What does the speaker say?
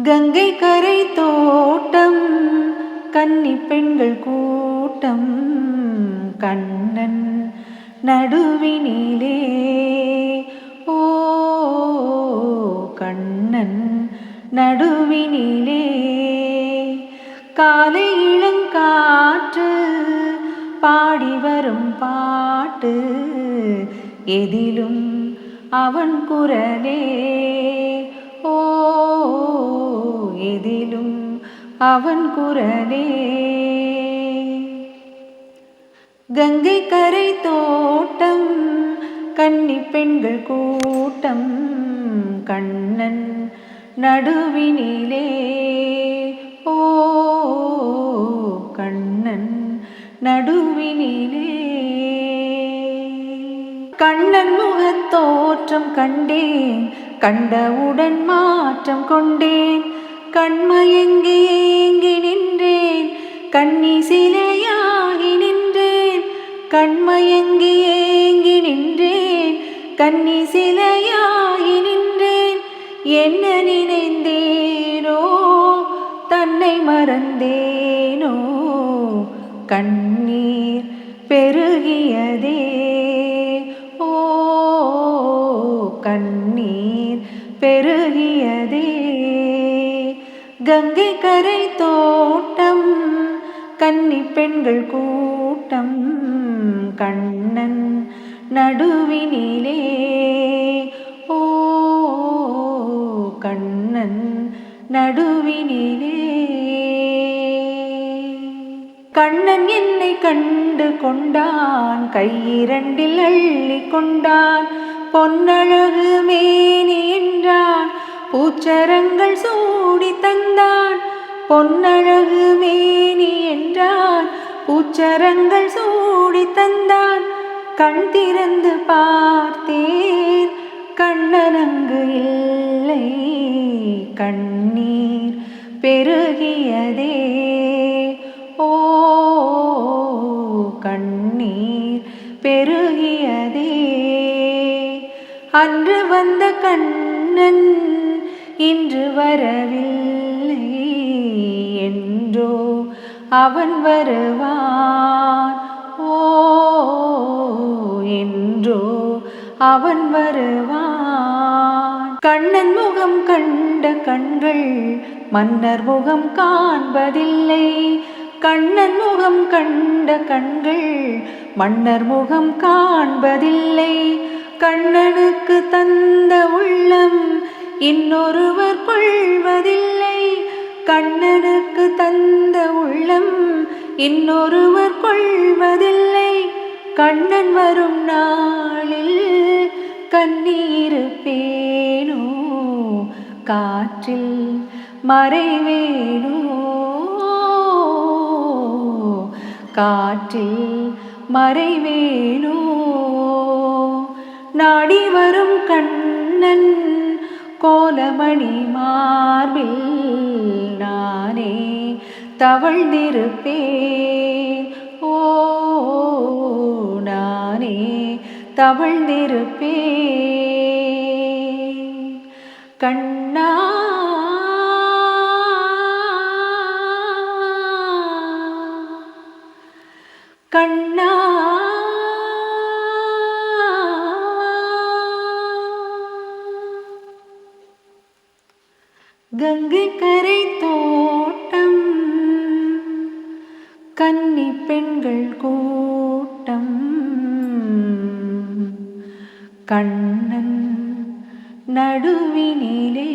கங்கை கரை தோட்டம் கன்னி பெண்கள் கூட்டம் கண்ணன் நடுவினிலே ஓ கண்ணன் நடுவினிலே காலை இளங்காற்று பாடி வரும் பாட்டு எதிலும் அவன் குரலே ஓ எதிலும் அவன் குரலே கங்கை கரை தோட்டம் கன்னி பெண்கள் கூட்டம் கண்ணன் நடுவினிலே ஓ கண்ணன் நடுவினிலே கண்ணன் முகத்தோற்றம் கண்டேன் கண்டவுடன் மாற்றம் கொண்டேன் கண்மயங்கி ஏங்கி நின்றேன் கண்ணி சிலையாகி நின்றேன் கண்மயங்கி ஏங்கி நின்றேன் கண்ணி சிலையாகி நின்றேன் என்ன நினைந்தேனோ தன்னை மறந்தேனோ கண்ணீர் பெருகியதே ஓ கண்ணீர் பெருகியதே கங்கை கரை தோட்டம் கன்னி பெண்கள் கூட்டம் கண்ணன் நடுவினிலே ஓ கண்ணன் நடுவினிலே கண்ணன் என்னை கண்டு கொண்டான் கையிரண்டில் அள்ளி கொண்டான் பொன்னழகு மேனி என்றான் பூச்சரங்கள் சூடி தந்தான் பொன்னழகு மேனி என்றான் பூச்சரங்கள் சூடி தந்தான் கண் திறந்து பார்த்தேன் கண்ணன் அங்கு இல்லை கண்ணீர் பெருகியதே ஓ கண்ணீர் பெருகியதே அன்று வந்த கண்ணன் இன்று வரவில்லை என்றோ அவன் வருவான் ஓ என்றோ அவன் வருவான் கண்ணன் முகம் கண்ட கண்கள் மன்னர் முகம் காண்பதில்லை கண்ணன் முகம் கண்ட கண்கள் மன்னர் முகம் காண்பதில்லை கண்ணனுக்கு தந்த உள்ளம் இன்னொருவர் கொள்வதில்லை கண்ணனுக்கு தந்த உள்ளம் இன்னொருவர் கொள்வதில்லை கண்ணன் வரும் நாளில் கண்ணீருப்பேனோ காற்றில் மறைவேனோ காற்றில் மறைவேனோ நாடி வரும் கண்ணன் கோலமணி மார்பில் நானே தவழ்ந்திருப்பேன் ஓ நானே தவழ்ந்திருப்பேன் கண்ணா கண்ணா கங்கை கரை தோட்டம் கன்னி பெண்கள் கூட்டம் கண்ணன் நடுவினிலே